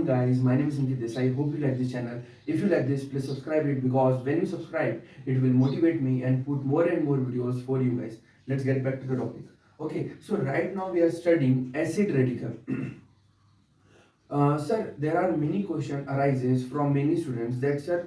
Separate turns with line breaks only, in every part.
morning guys, my name is Ankit Desai. Hope you like this channel. If you like this, please subscribe it because when you subscribe, it will motivate me and put more and more videos for you guys. Let's get back to the topic. Okay, so right now we are studying acid radical. Sir, there are many question arises from many students that sir,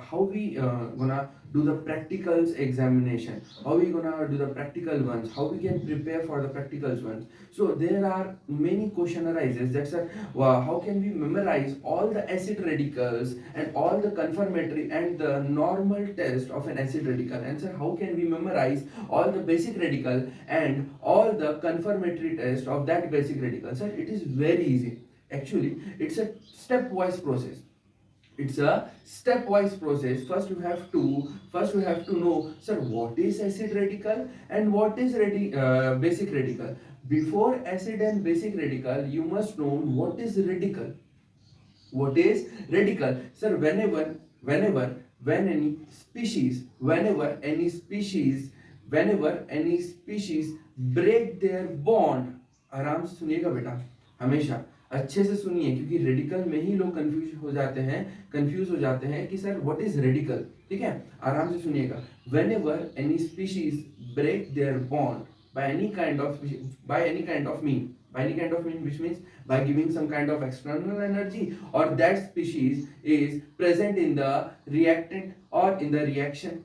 how we gonna do the practicals examination? How we gonna do the practical ones? How we can prepare for the practicals ones? So there are many question arises that sir, how can we memorize all the acid radicals and all the confirmatory and the normal test of an acid radical? And sir, how can we memorize all the basic radical and all the confirmatory test of that basic radical? Sir, it is very easy. Actually, it's a stepwise process. It's a stepwise process. First you have to know, sir, what is acid radical and what is basic radical. Before acid and basic radical, you must know what is radical. What is radical, sir? Whenever any species break their bond, आराम से सुनिएगा बेटा, हमेशा अच्छे से सुनिए, क्योंकि radical में ही लोग कंफ्यूज हो जाते हैं कि सर व्हाट इज रेडिकल. ठीक है, आराम से सुनिएगा. Whenever any species break their bond by any kind of mean, which means by giving some kind of external energy, or that species is present in the reactant or in the reaction,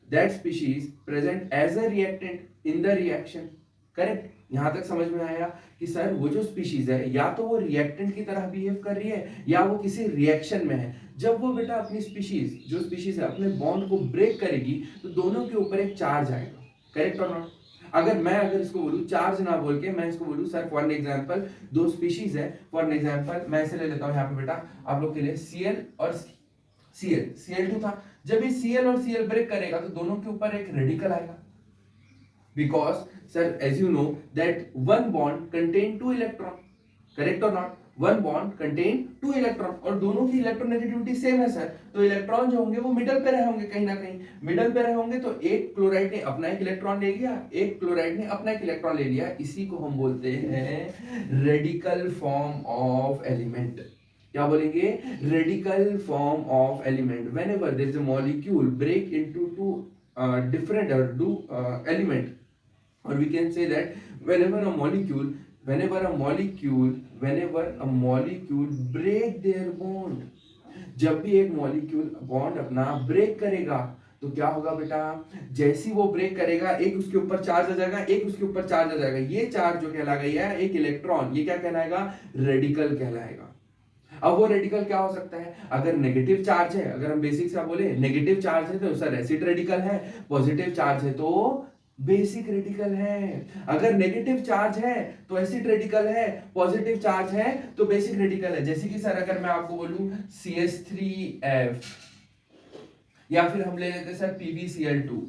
that species present as a reactant in the reaction. Correct. यहां तक समझ में आया कि sir वो जो species है या तो वो रिएक्टेंट की तरह बिहेव कर रही है या वो किसी रिएक्शन में है. जब वो बेटा अपनी स्पीशीज है अपने बॉन्ड को ब्रेक करेगी तो दोनों के ऊपर एक चार्ज आएगा. करेक्ट और नॉट? अगर इसको बोलूं चार्ज ना बोल के, मैं इसको बोलूं सर फॉर एन एग्जांपल दो स्पीशीज है. फॉर एन एग्जांपल मैं इसे ले लेता हूं यहाँ पे बेटा आप लोग के लिए, Cl और Cl2 था. जब ये Cl और Cl ब्रेक करेगा तो दोनों के ऊपर एक रेडिकल आएगा. Because sir, as you know that one bond contain two electron. Correct or not? One bond contain two electron और दोनों की इलेक्ट्रोनेगेटिविटी सेम है सर. तो इलेक्ट्रॉन जो होंगे वो मिडल पे रहे होंगे, कहीं ना कहीं मिडल पे रहे होंगे. तो एक क्लोराइड ने अपना एक इलेक्ट्रॉन ले लिया, एक क्लोराइड ने अपना एक इलेक्ट्रॉन ले लिया. इसी को हम बोलते हैं रेडिकल फॉर्म ऑफ एलिमेंट. क्या बोलेंगे? Radical form of element. Whenever there is a molecule break into two different or do element, or we can say that whenever a molecule break their bond, जब भी एक molecule bond अपना break करेगा तो क्या होगा बेटा? जैसी वो ब्रेक करेगा एक उसके ऊपर चार्ज आ जाएगा, एक उसके ऊपर चार्ज आ जाएगा. ये चार्ज जो कहलाएगा एक इलेक्ट्रॉन, ये क्या कहलाएगा? रेडिकल कहलाएगा. अब वो रेडिकल क्या हो सकता है? अगर नेगेटिव चार्ज है, अगर हम बेसिक से बोले नेगेटिव चार्ज है तो सर एसिड रेडिकल है. पॉजिटिव चार्ज है तो बेसिक रेडिकल है. अगर नेगेटिव चार्ज है तो एसिड रेडिकल है, पॉजिटिव चार्ज है तो बेसिक रेडिकल है. जैसे कि सर अगर मैं आपको बोलूं CH3F, या फिर हम ले लेते sir PbCl2.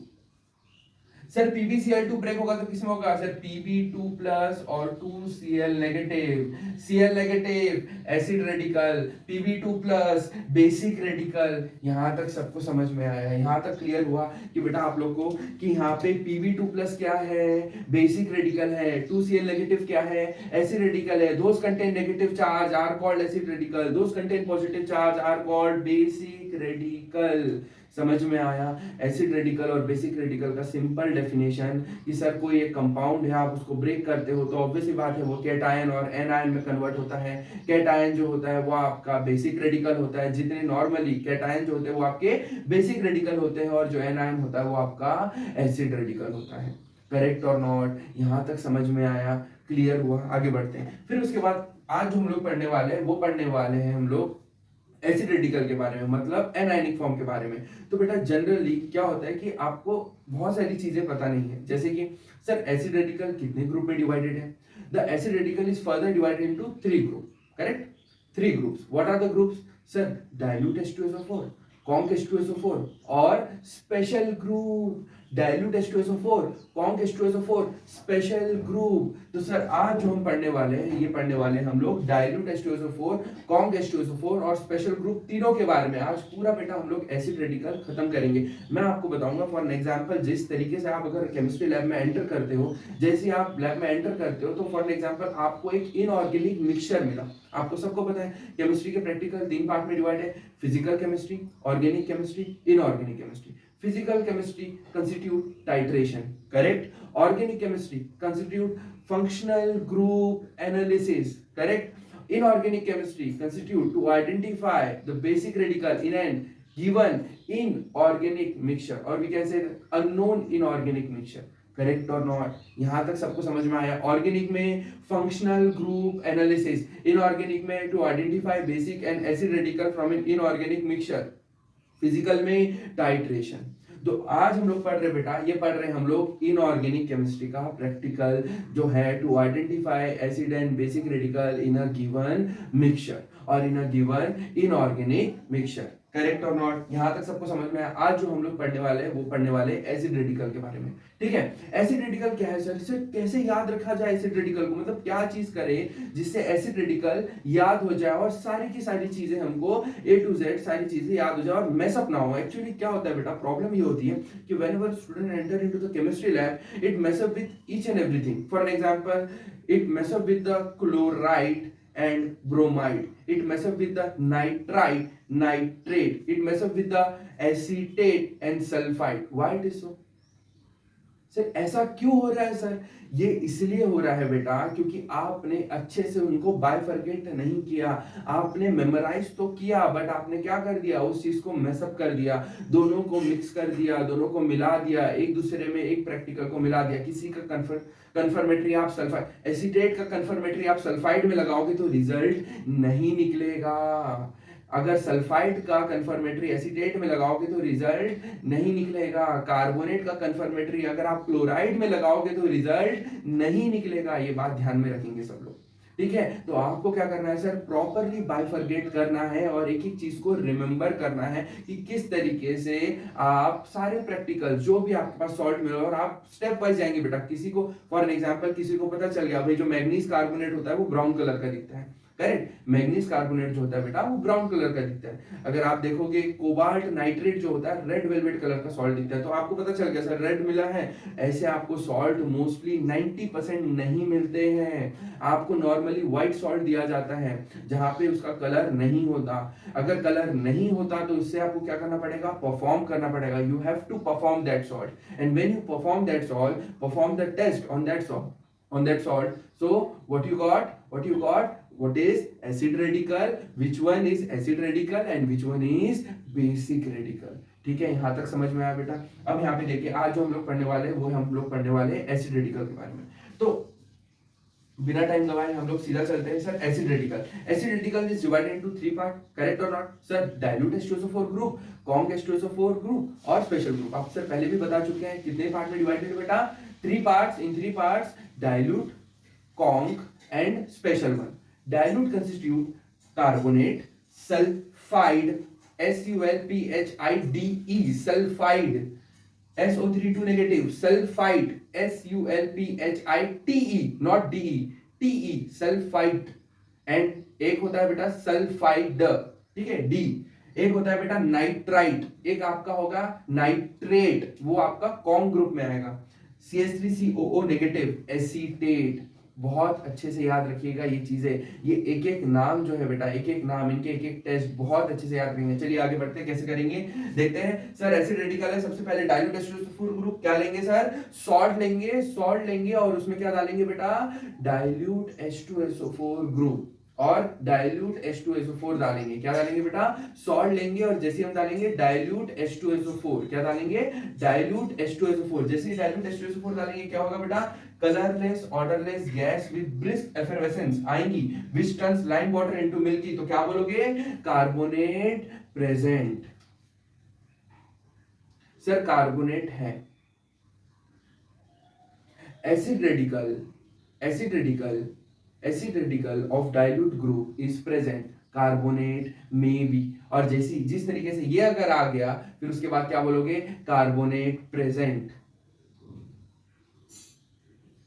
Sir PbCl2 break होगा तो किसमें होगा? सर Pb2 प्लस और 2Cl negative. Cl negative acid radical, Pb2 plus basic radical. यहां तक सबको समझ में आया? यहां तक क्लियर हुआ कि बेटा आप लोग को कि यहाँ पे Pb2 प्लस क्या है? बेसिक रेडिकल है. 2Cl नेगेटिव क्या है? एसिड रेडिकल है. Those contain negative charge are called acid radical, those contain positive charge are called basic radical. समझ में आया? एसिड रेडिकल और बेसिक रेडिकल का सिंपल डेफिनेशन कि सर कोई एक कंपाउंड है, आप उसको ब्रेक करते हो तो ऑब्वियसली बात है वो कैटायन और एनायन में कन्वर्ट होता है. कैटायन जो होता है वो आपका बेसिक रेडिकल होता है. जितने नॉर्मली कैटायन जो होते हैं वो आपके बेसिक रेडिकल होते हैं और जो एनायन होता है वो आपका एसिड रेडिकल होता है. करेक्ट और नॉट? यहां तक समझ में आया? क्लियर हुआ? आगे बढ़ते हैं. फिर उसके बाद आज जो हम लोग पढ़ने वाले हैं हम लोग एसिड रेडिकल के बारे में, मतलब एनायनिक फॉर्म के बारे में. तो बेटा जनरली क्या होता है कि आपको बहुत सारी चीजें पता नहीं है. जैसे कि सर एसिड रेडिकल कितने ग्रुप में डिवाइडेड है? The acid radical is further divided into 3 group. Correct? 3 groups. What are the groups? Sir dilute H2SO4, conc H2SO4 और special group. Dilute H2SO4, conc H2SO4, special group. तो sir आज जो हम पढ़ने वाले हैं, ये पढ़ने वाले हैं हम लोग डाइल्यूट H2SO4, कॉन्क H2SO4 और स्पेशल ग्रुप तीनों के बारे में। आज पूरा बेटा हम लोग एसिड रेडिकल खत्म करेंगे। मैं आपको बताऊंगा फॉर एन एग्जांपल, जिस तरीके से आप अगर केमिस्ट्री लैब में एंटर करते हो, जैसे आप लैब में एंटर करते हो तो फॉर एन एग्जांपल आपको एक इनऑर्गेनिक मिक्सचर मिला। आपको सबको पता है केमिस्ट्री के प्रैक्टिकल 3 पार्ट में डिवाइड है, physical chemistry, organic chemistry, inorganic chemistry. Physical chemistry constitute titration, correct? Organic chemistry constitute functional group analysis, correct? Inorganic chemistry constitute to identify the basic radical in an given inorganic mixture, or we can say unknown inorganic mixture. Correct और not? यहां तक सबको समझ में आया? Organic में functional group analysis, inorganic में to identify basic and acid radical from an inorganic mixture, physical में टाइट्रेशन। तो आज हम लोग पढ़ रहे बेटा, ये पढ़ रहे हम लोग इनऑर्गेनिक केमिस्ट्री का प्रैक्टिकल जो है to identify acid and basic radical in a given mixture और in a given inorganic mixture. Correct और नॉट? यहां तक सबको समझ में आया? आज जो हम लोग पढ़ने वाले हैं वो पढ़ने वाले एसिड रेडिकल के बारे में। ठीक है, एसिड रेडिकल क्या है सर? इसे कैसे याद रखा जाए एसिड रेडिकल को, मतलब क्या चीज करें जिससे एसिड रेडिकल याद हो जाए और सारी की सारी चीजें हमको A to Z सारी चीजें याद हो जाए और मैसअप ना हो। एक्चुअली क्या होता है बेटा, प्रॉब्लम ये होती है कि whenever student enter into the chemistry lab, it mess up with each and everything. For an example, it mess up with the chloride and bromide, it mess up with the nitrite, nitrate, it mess up with the acetate and sulfide. Why it is so? Sir ऐसा क्यों हो रहा है sir? ये इसलिए हो रहा है बेटा क्योंकि आपने अच्छे से उनको बाइफरकेट नहीं किया। आपने मेमोराइज तो किया बट आपने क्या कर दिया, उस चीज को मेसअप कर दिया, दोनों को मिक्स कर दिया, दोनों को मिला दिया, एक दूसरे में एक प्रैक्टिकल को मिला दिया। किसी का कन्फर्मेटरी आप सल्फाइड, एसीटेट का कन्फर्मेटरी आप सल्फाइड में लगाओगे तो रिजल्ट नहीं निकलेगा। अगर सल्फाइड का कन्फर्मेटरी एसीटेट में लगाओगे तो रिजल्ट नहीं निकलेगा। कार्बोनेट का कन्फर्मेटरी अगर आप क्लोराइड में लगाओगे तो रिजल्ट नहीं निकलेगा। ये बात ध्यान में रखेंगे सब लोग। ठीक है, तो आपको क्या करना है सर, प्रॉपरली बाइफरगेट करना है और एक एक चीज को रिमेंबर करना है कि किस तरीके से आप सारे प्रैक्टिकल जो भी आपके पास सॉल्ट मिला और आप स्टेप वाइज जाएंगे बेटा। किसी को फॉर एन एग्जांपल किसी को पता चल गया भाई जो मैग्नीज कार्बोनेट होता है वो ब्राउन कलर का दिखता है, करेक्ट? मैग्नीज कार्बोनेट जो होता है बेटा वो ब्राउन कलर का दिखता है। अगर आप देखोगे कोबाल्ट नाइट्रेट जो होता है रेड वेलवेट कलर का सॉल्ट दिखता है। तो आपको पता चल गया सर रेड मिला है। ऐसे आपको सॉल्ट मोस्टली 90% नहीं मिलते हैं। आपको नॉर्मली व्हाइट सॉल्ट दिया जाता है जहां पे उसका कलर नहीं होता। अगर कलर नहीं होता तो इससे आपको क्या करना पड़ेगा, परफॉर्म करना पड़ेगा। You have to perform that salt and when you perform that salt, perform the test on that salt, so what you got, what is acid radical, which one is acid radical and which one is basic radical। ठीक है, यहां तक समझ में आया बेटा? अब यहाँ पे देखिए आज जो हम लोग पढ़ने वाले हैं वो हम लोग पढ़ने वाले हैं एसिड रेडिकल के बारे में। तो बिना टाइम गवाए हम लोग सीधा चलते हैं sir acid radical. Acid radical is divided into 3 part, correct और not? Sir dilute H2SO4 group, conc H2SO4 group और स्पेशल ग्रुप। आप सर पहले भी बता चुके हैं कितने पार्ट में डिवाइडेड है बेटा? 3 parts. In 3 parts dilute, conc and special one. Dilute constitute carbonate, sulphide, SULPHIDE, sulphide, SO32 negative, sulfide, SULPHITE, not DE, TE, sulfide। And एक होता है बेटा सल्फाइड, ठीक है, D। एक होता है बेटा नाइट्राइट, एक आपका होगा नाइट्रेट, वो आपका कॉन्क ग्रुप में आएगा। CH3COO negative, acetate. बहुत अच्छे से याद रखिएगा ये चीजें, ये एक एक नाम जो है बेटा, एक एक नाम, इनके एक एक टेस्ट बहुत अच्छे से याद रखेंगे। चलिए आगे बढ़ते हैं, कैसे करेंगे देखते हैं। सर एसिड रेडिकल है, सबसे पहले डाइल्यूट H2SO4 ग्रुप क्या लेंगे सर? सॉल्ट लेंगे और उसमें क्या डालेंगे बेटा? डाइल्यूट H2SO4 ग्रुप और डाइल्यूट H2SO4 डालेंगे। क्या डालेंगे बेटा? सॉल्ट लेंगे और जैसे हम डालेंगे डाइल्यूट H2SO4, क्या डालेंगे? Dilute H2SO4। जैसे डाइल्यूट H2SO4 डालेंगे क्या होगा बेटा? Colourless odourless gas with brisk effervescence आएंगी which turns lime water into milky. तो क्या बोलोगे? Carbonate present. सर कार्बोनेट है। Acid radical of dilute group is present, carbonate में बी। और जिस तरीके से ये अगर आ गया फिर उसके बाद क्या बोलोगे? Carbonate present.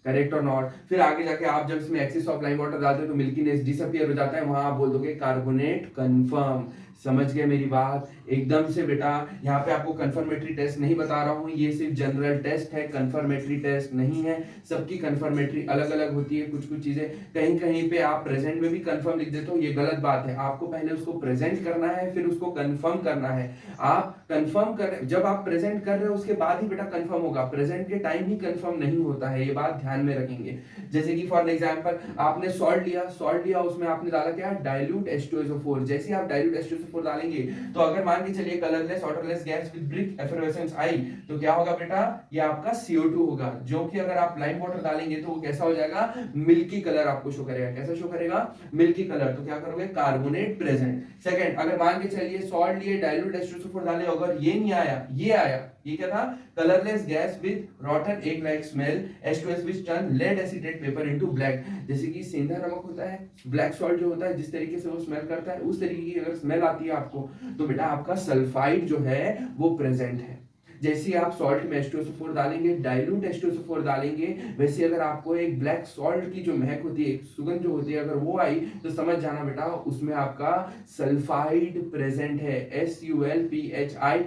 करेक्ट और नॉट। फिर आगे जाके आप जब इसमें एक्सेस ऑफ लाइम वाटर डालते हैं तो मिल्कीनेस डिसअपियर हो जाता है, वहां आप बोल दोगे कार्बोनेट कंफर्म। समझ गए मेरी बात एकदम से बेटा। यहाँ पे आपको कंफर्मेटरी टेस्ट नहीं बता रहा हूँ, ये सिर्फ जनरल टेस्ट है, कंफर्मेटरी टेस्ट नहीं है। सबकी कंफर्मेटरी अलग अलग होती है, कुछ कुछ चीजें कहीं कहीं पे आप प्रेजेंट में भी कंफर्म लिख देते हो, ये गलत बात है। आपको पहले उसको प्रेजेंट करना है, फिर उसको कंफर्म करना है। आप कंफर्म कर, जब आप प्रेजेंट कर रहे हो उसके बाद ही बेटा कंफर्म होगा, प्रेजेंट के टाइम ही कंफर्म नहीं होता है, ये बात ध्यान में रखेंगे। जैसे कि फॉर एग्जांपल आपने सॉल्ट लिया, उसमें आपने डाला क्या, डाइल्यूट H2SO4। जैसे ही आप डाइल्यूट H2SO4 डालेंगे तो अगर मान के चलिए colourless waterless gas with brick effervescence आई, तो क्या होगा बेटा, ये आपका CO2 होगा, जो कि अगर आप लाइम वाटर डालेंगे तो वो कैसा हो जाएगा, मिल्की कलर आपको शो करेगा। कैसा शो करेगा, मिल्की कलर। तो क्या करोगे, कार्बोनेट प्रेजेंट। सेकंड, अगर मान के चलिए सॉल्ट लिए, डाइल्यूट H2SO4 डाले, अगर ये नहीं आया, ये आया, ये क्या था, colourless gas with रॉटन egg like smell H2S which turn lead acetate paper into black। जैसे कि सेंधा नमक होता है, ब्लैक सॉल्ट जो होता है, जिस तरीके से वो स्मेल करता है, उस तरीके की अगर स्मेल आती है आपको, तो बेटा आपका सल्फाइड जो है वो प्रेजेंट है। जैसे आप सॉल्ट में H2SO4 डालेंगे, डाइल्यूट H2SO4 डालेंगे, वैसे अगर आपको एक ब्लैक सॉल्ट की जो महक होती है, एक सुगंध जो होती है, अगर वो आई तो समझ जाना बेटा उसमें आपका सल्फाइड प्रेजेंट है। SULPHIDE,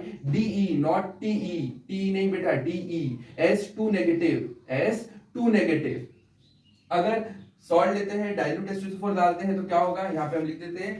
नॉट TE, T नहीं बेटा, DE, S2 negative, S2 negative. अगर सॉल्ट लेते हैं, डाइल्यूट H2SO4 डालते हैं तो क्या होगा, यहाँ पे हम लिख देते हैं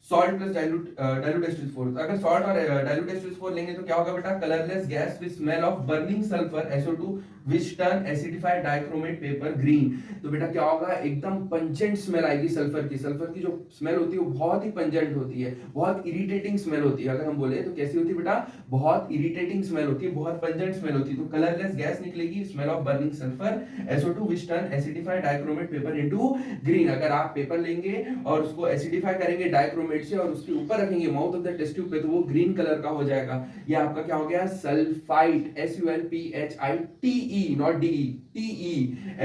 सॉल्ट प्लस डाइल्यूट H2SO4। अगर सॉल्ट और डाइल्यूट H2SO4 लेंगे तो क्या होगा बेटा, colourless gas with smell of burning sulphur SO2 which turn acidified dichromate paper green। तो बेटा क्या होगा, एकदम पंजेंट स्मेल आएगी सल्फर की। सल्फर की जो स्मेल होती है वो बहुत ही पंजेंट होती है, बहुत इरिटेटिंग स्मेल होती है। अगर हम बोले तो कैसी होती है बेटा, बहुत इरिटेटिंग स्मेल होती है, बहुत पंजेंट स्मेल होती है। तो कलरलेस गैस निकलेगी, smell of burning sulphur SO2 which turn acidified dichromate paper into green। अगर आप पेपर लेंगे और उसको एसिडिफाई करेंगे डाइक्रोमेट से और उसके ऊपर रखेंगे mouth of the test tube पे, तो वो ग्रीन कलर का हो जाएगा। ये आपका क्या हो गया, sulphide, SULPHITE, not DE, TE,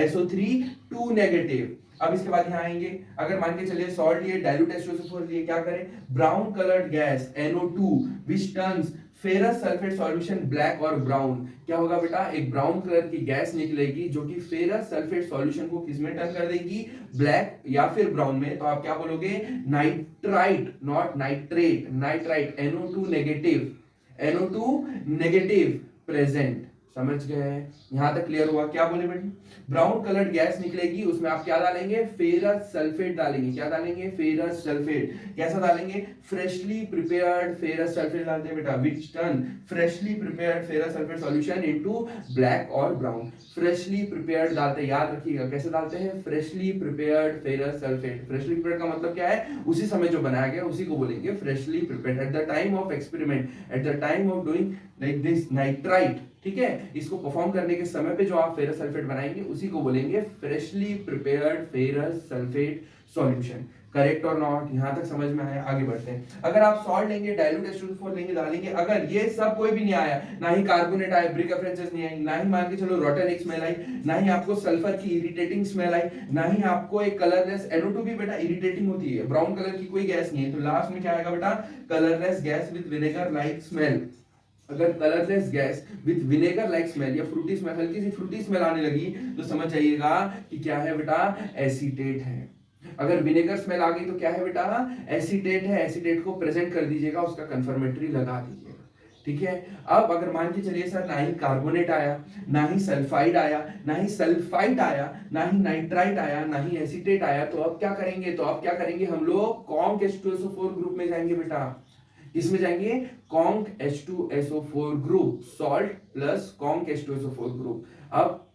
SO3 2 negative. अब इसके बाद यहाँ आएंगे, अगर मान के चलिए सॉल्ट लिए, डाइल्यूट H2SO4 लिए, क्या करें, brown coloured gas NO2 which turns ferrous sulphate solution black और ब्राउन। क्या होगा बेटा, एक ब्राउन कलर की गैस निकलेगी जो कि फेरस सल्फेट सॉल्यूशन को किसमें टर्न कर देगी, ब्लैक या फिर ब्राउन में। तो आप क्या बोलोगे, nitrite, not nitrate, nitrite, NO2 negative, NO2 negative present. समझ गए, यहां तक क्लियर हुआ। क्या बोले बेटी, ब्राउन कलर्ड गैस निकलेगी, उसमें आप क्या डालेंगे, फेरस सल्फेट डालेंगे। क्या डालेंगे, फेरस सल्फेट। कैसा डालेंगे, फ्रेशली प्रिपेयर्ड फेरस सल्फेट डालते हैं बेटा, विच turn freshly prepared ferrous sulphate solution into black और ब्राउन। फ्रेशली प्रिपेयर्ड डालते हैं, याद रखिएगा कैसे डालते हैं, freshly prepared ferrous sulphate. Freshly prepared का मतलब क्या है, उसी समय जो बनाया गया उसी को बोलेंगे freshly prepared. At the time of experiment, at the time of doing like this nitrite, ठीक है, इसको परफॉर्म करने के समय पे जो आप फेरस सल्फेट बनाएंगे उसी को बोलेंगे freshly prepared ferrous sulphate solution. Correct और नॉट, यहां तक समझ में आया, आगे बढ़ते हैं। अगर आप सॉल्ट लेंगे, डाइल्यूट H2SO4 लेंगे, डालेंगे, अगर ये सब कोई भी नहीं आया, ना ही कार्बोनेट आया, ब्रिक एफरेंसेस नहीं आई, ना ही मान के चलो रॉटन एक स्मेल आई, ना ही आपको सल्फर की इरिटेटिंग स्मेल आई, ना ही आपको एक कलरलेस, NO2 भी बेटा इरिटेटिंग होती है, ब्राउन कलर की कोई गैस नहीं है, तो लास्ट में क्या आएगा बेटा, colourless gas with vinegar like smell. अगर colourless gas with vinegar like smell या फ्रूटी स्मेल, हल्की सी फ्रूटी स्मेल आने लगी, तो समझ जाइएगा कि क्या है बेटा, एसीटेट है। अगर विनेगर स्मेल आ गई तो क्या है बेटा, एसीटेट है। एसीटेट को प्रेजेंट कर दीजिएगा, उसका कंफर्मेटरी लगा दीजिएगा, ठीक है। अब अगर मान के चलिए सर, ना ही कार्बोनेट आया, ना ही सल्फाइड आया, ना ही सल्फाइड आया, ना ही नाइट्राइट आया, ना ही एसीटेट आया, तो अब क्या करेंगे, तो अब क्या करेंगे, हम लोग कॉन्क H2SO4 ग्रुप में जाएंगे बेटा। इसमें जाएंगे conc H2SO4 group, salt plus conc H2SO4 group. अब